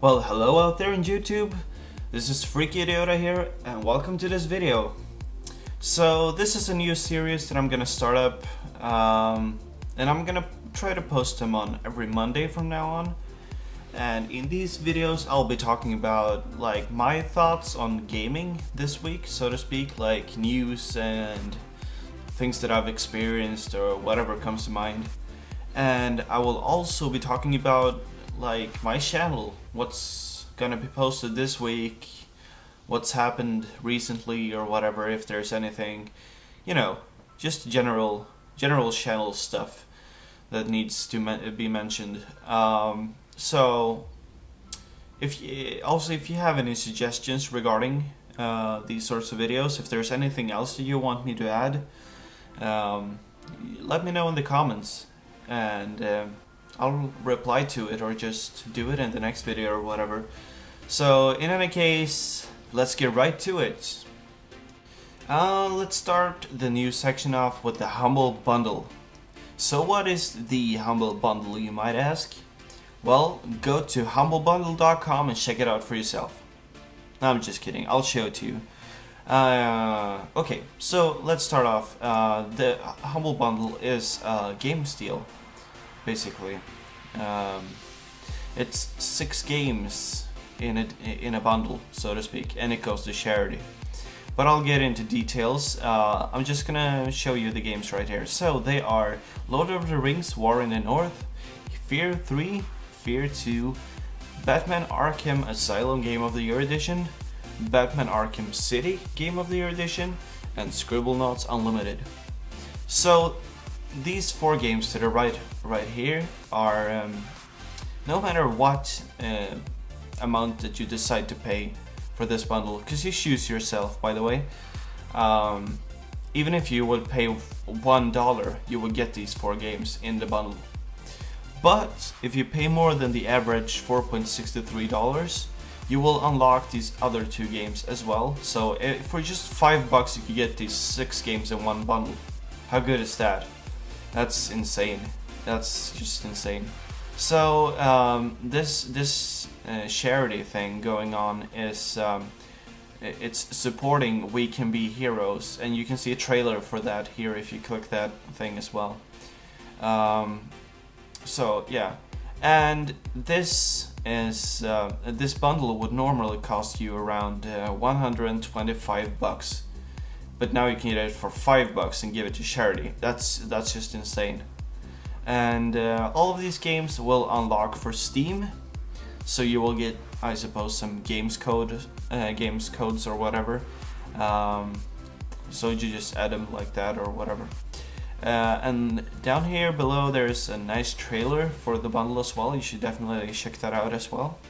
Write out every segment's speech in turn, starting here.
Well, hello out there in YouTube. This is FreakyIdiota here, and welcome to this video. So this is a new series that I'm gonna start up, and I'm gonna try to post them on every Monday from now on. And in these videos, I'll be talking about like my thoughts on gaming this week, so to speak, like news and things that I've experienced or whatever comes to mind. And I will also be talking about like my channel, what's gonna be posted this week, what's happened recently or whatever, if there's anything, you know, just general channel stuff that needs to be mentioned. So if you have any suggestions regarding these sorts of videos, if there's anything else that you want me to add, let me know in the comments, and I'll reply to it or just do it in the next video or whatever. So in any case, let's get right to it. Let's start the news section off with the Humble Bundle. So what is the Humble Bundle, you might ask? Well, go to humblebundle.com and check it out for yourself. No, I'm just kidding, I'll show it to you. Okay, so let's start off. The Humble Bundle is a game steal, basically. It's 6 games in a bundle, so to speak, and it goes to charity. But I'll get into details. I'm just gonna show you the games right here. So they are Lord of the Rings: War in the North, F.E.A.R 3, F.E.A.R 2, Batman Arkham Asylum Game of the Year Edition, Batman Arkham City Game of the Year Edition, and Scribblenauts Unlimited. So these 4 games that are right here are no matter what amount that you decide to pay for this bundle, because you choose yourself, by the way. Even if you would pay $1, you would get these 4 games in the bundle. But if you pay more than the average $4.63, you will unlock these other 2 games as well. So for just $5 you can get these 6 games in one bundle. How good is that? That's insane. That's just insane. So this charity thing going on is it's supporting We Can Be Heroes, and you can see a trailer for that here if you click that thing as well. So yeah, and this is this bundle would normally cost you around $125, but now you can get it for $5 and give it to charity. That's just insane. And all of these games will unlock for Steam, so you will get, I suppose, some games codes or whatever. So you just add them like that or whatever. And down here below there's a nice trailer for the bundle as well. You should definitely check that out as well.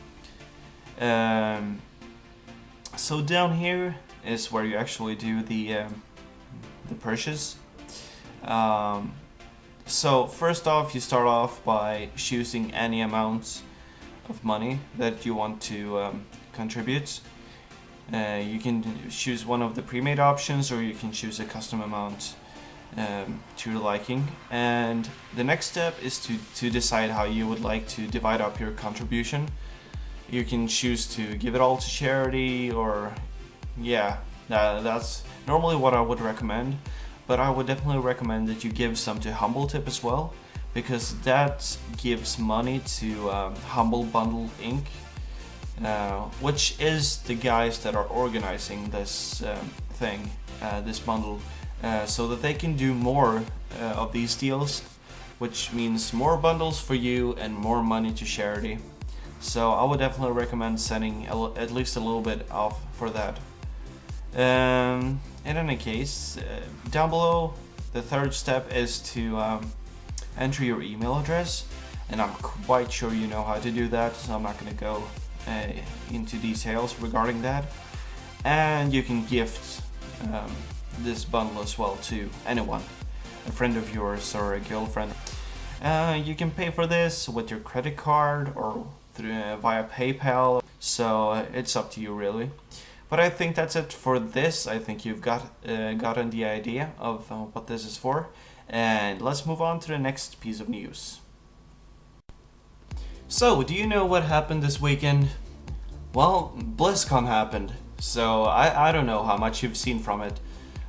So down here is where you actually do the purchase. So first off, you start off by choosing any amount of money that you want to contribute. You can choose one of the pre-made options, or you can choose a custom amount to your liking. And the next step is to decide how you would like to divide up your contribution. You can choose to give it all to charity, or yeah, that's normally what I would recommend. But I would definitely recommend that you give some to Humble Tip as well, because that gives money to Humble Bundle Inc., which is the guys that are organizing this thing, this bundle, so that they can do more of these deals, which means more bundles for you and more money to charity. So I would definitely recommend sending at least a little bit off for that. In any case, down below, the third step is to enter your email address, and I'm quite sure you know how to do that, so I'm not going to go into details regarding that. And you can gift this bundle as well to anyone, a friend of yours or a girlfriend. You can pay for this with your credit card or via PayPal, so it's up to you really. But I think that's it for this. I think you've gotten the idea of what this is for. And let's move on to the next piece of news. So, do you know what happened this weekend? Well, BlizzCon happened, so I don't know how much you've seen from it.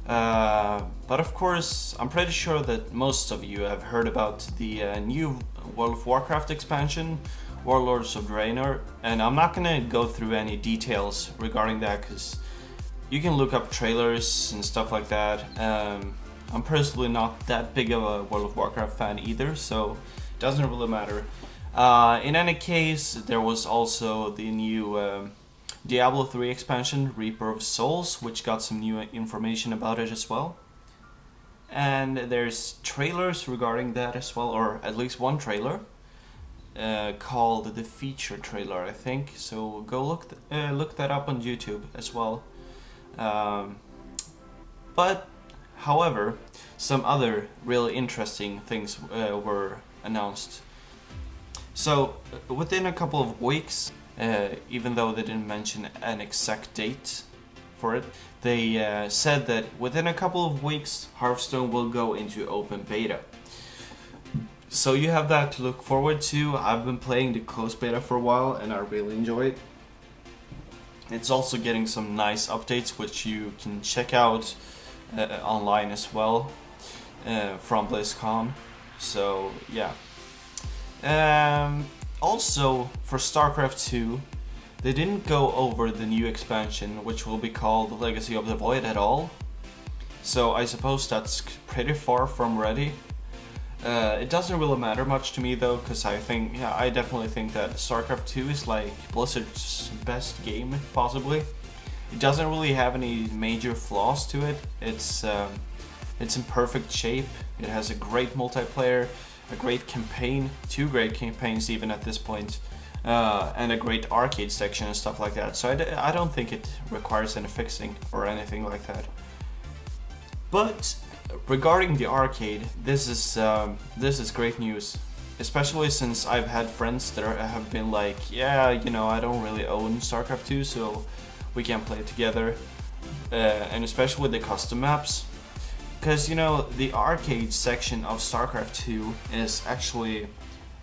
But of course, I'm pretty sure that most of you have heard about the new World of Warcraft expansion, Warlords of Draenor, and I'm not gonna go through any details regarding that because you can look up trailers and stuff like that. I'm personally not that big of a World of Warcraft fan either, so it doesn't really matter. In any case, there was also the new Diablo 3 expansion, Reaper of Souls, which got some new information about it as well. And there's trailers regarding that as well, or at least one trailer called the feature trailer, I think. So go look that up on YouTube as well. But however, some other really interesting things were announced. So within a couple of weeks, even though they didn't mention an exact date for it, they said that within a couple of weeks Hearthstone will go into open beta. So you have that to look forward to. I've been playing the closed beta for a while and I really enjoy it. It's also getting some nice updates which you can check out online as well from Blizzcon. So yeah. Also, for StarCraft 2, they didn't go over the new expansion, which will be called Legacy of the Void at all. So I suppose that's pretty far from ready. It doesn't really matter much to me though, because I definitely think that StarCraft 2 is like Blizzard's best game, possibly. It doesn't really have any major flaws to it. It's in perfect shape. It has a great multiplayer, a great campaign, 2 great campaigns even at this point, and a great arcade section and stuff like that. So I don't think it requires any fixing or anything like that. But regarding the arcade, this is great news, especially since I've had friends that have been like, yeah, you know, I don't really own StarCraft 2, so we can play it together, and especially with the custom maps. Because, you know, the arcade section of StarCraft 2 is actually,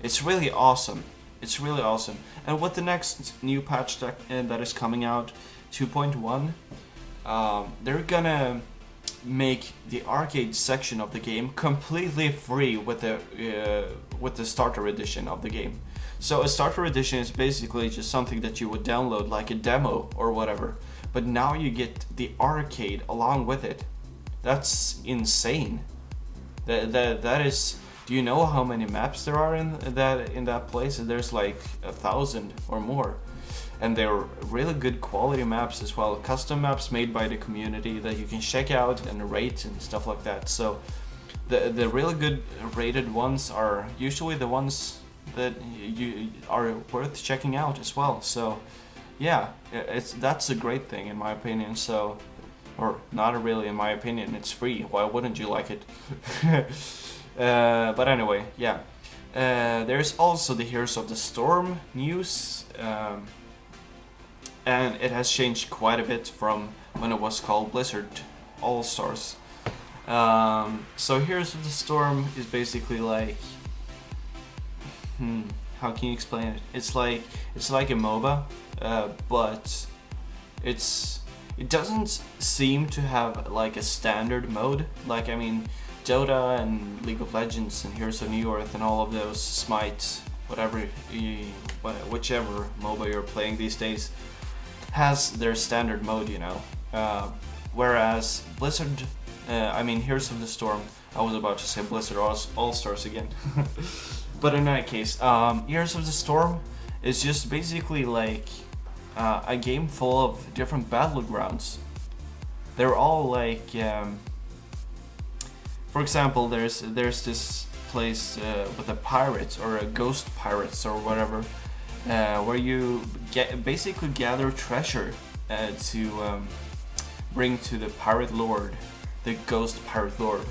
it's really awesome. It's really awesome. And with the next new patch that is coming out, 2.1, they're gonna make the arcade section of the game completely free with the starter edition of the game. So a starter edition is basically just something that you would download like a demo or whatever. But now you get the arcade along with it. That's insane. That is. Do you know how many maps there are in that place? There's like 1,000 or more, and they're really good quality maps as well. Custom maps made by the community that you can check out and rate and stuff like that. So the really good rated ones are usually the ones that you are worth checking out as well. So yeah, that's a great thing in my opinion. So. Or not really in my opinion, it's free, why wouldn't you like it? But anyway, yeah. There's also the Heroes of the Storm news, and it has changed quite a bit from when it was called Blizzard All-Stars. So Heroes of the Storm is basically like, how can you explain it? It's like a MOBA, but it doesn't seem to have like a standard mode. Like, I mean, Dota and League of Legends and Heroes of New Earth and all of those, Smite, whichever MOBA you're playing these days, has their standard mode, you know. Whereas Blizzard, Heroes of the Storm, I was about to say Blizzard All-Stars again. But in that case, Heroes of the Storm is just basically like a game full of different battlegrounds. They're all like, for example, there's this place with a pirate or a ghost pirates or whatever, where you basically gather treasure to bring to the pirate lord, the ghost pirate lord,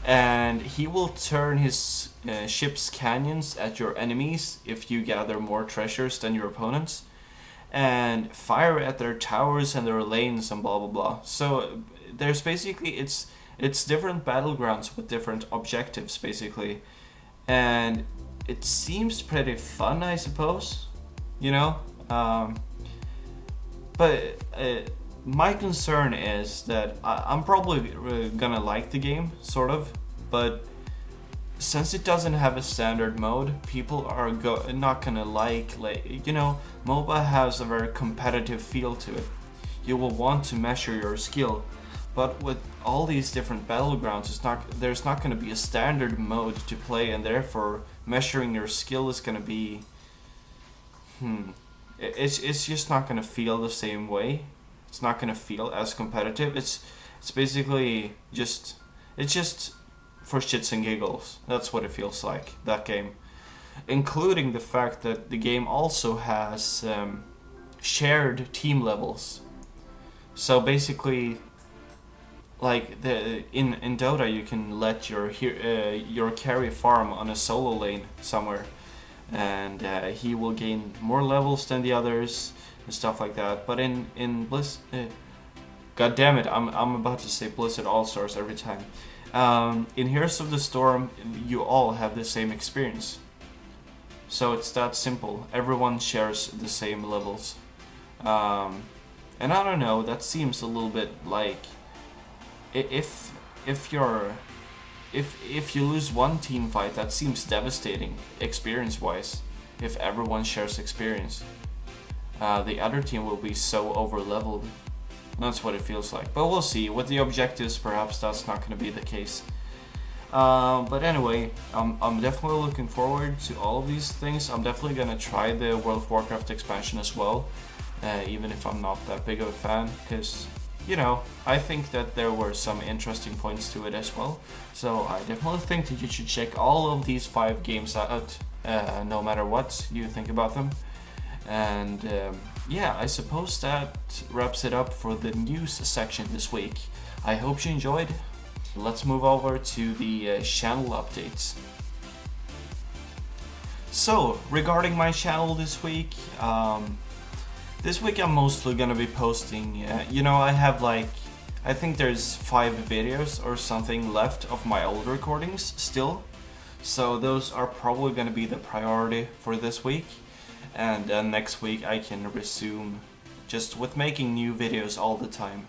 and he will turn his ship's cannons at your enemies if you gather more treasures than your opponents, and fire at their towers and their lanes and blah blah blah. So there's basically it's different battlegrounds with different objectives basically, and it seems pretty fun, I suppose, you know. But my concern is that I'm probably gonna like the game, sort of, but since it doesn't have a standard mode, people are not gonna like, you know, MOBA has a very competitive feel to it. You will want to measure your skill, but with all these different battlegrounds, there's not gonna be a standard mode to play, and therefore measuring your skill is gonna be, it's just not gonna feel the same way. It's not gonna feel as competitive. It's basically just for shits and giggles. That's what it feels like, that game. Including the fact that the game also has shared team levels. So basically, like in Dota, you can let your carry farm on a solo lane somewhere, and he will gain more levels than the others and stuff like that. But in Blizz, god damn it, I'm about to say Blizzard All Stars every time. In Heroes of the Storm, you all have the same experience. So it's that simple. Everyone shares the same levels. And I don't know, that seems a little bit like if you lose one team fight, that seems devastating experience-wise. If everyone shares experience, the other team will be so over-leveled. That's what it feels like. But we'll see. With the objectives, perhaps that's not going to be the case. But anyway, I'm definitely looking forward to all of these things. I'm definitely going to try the World of Warcraft expansion as well, even if I'm not that big of a fan, because, you know, I think that there were some interesting points to it as well. So I definitely think that you should check all of these 5 games out, no matter what you think about them. And yeah, I suppose that wraps it up for the news section this week. I hope you enjoyed. Let's move over to the channel updates. So, regarding my channel this week I'm mostly gonna be posting, you know, I have like, I think there's 5 videos or something left of my old recordings still. So those are probably gonna be the priority for this week. And next week I can resume just with making new videos all the time.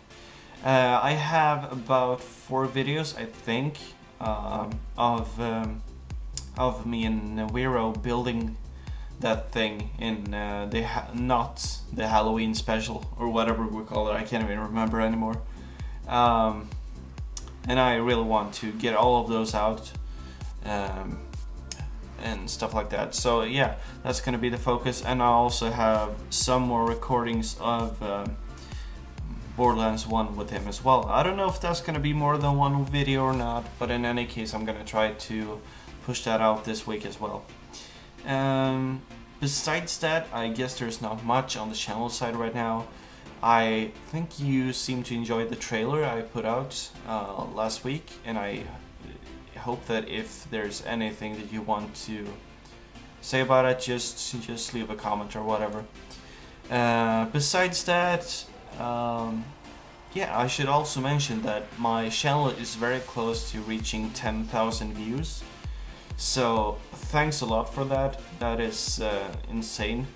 I have about 4 videos, I think, of me and Wero building that thing in not the Halloween special or whatever we call it. I can't even remember anymore. And I really want to get all of those out. And stuff like that. So yeah, that's gonna be the focus. And I also have some more recordings of Borderlands 1 with him as well. I don't know if that's gonna be more than one video or not, but in any case I'm gonna try to push that out this week as well. Besides that, I guess there's not much on the channel side right now. I think you seem to enjoy the trailer I put out last week, and I hope that if there's anything that you want to say about it, just leave a comment or whatever. Besides that, yeah, I should also mention that my channel is very close to reaching 10,000 views. So thanks a lot for that. That is insane.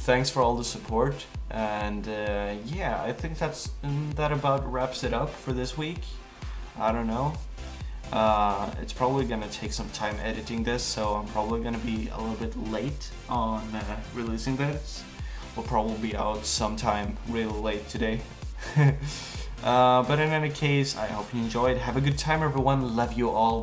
Thanks for all the support. And yeah, I think that about wraps it up for this week. I don't know. It's probably gonna take some time editing this, so I'm probably gonna be a little bit late on releasing this. Will probably be out sometime really late today. But in any case, I hope you enjoyed. Have a good time, everyone. Love you all. Bye.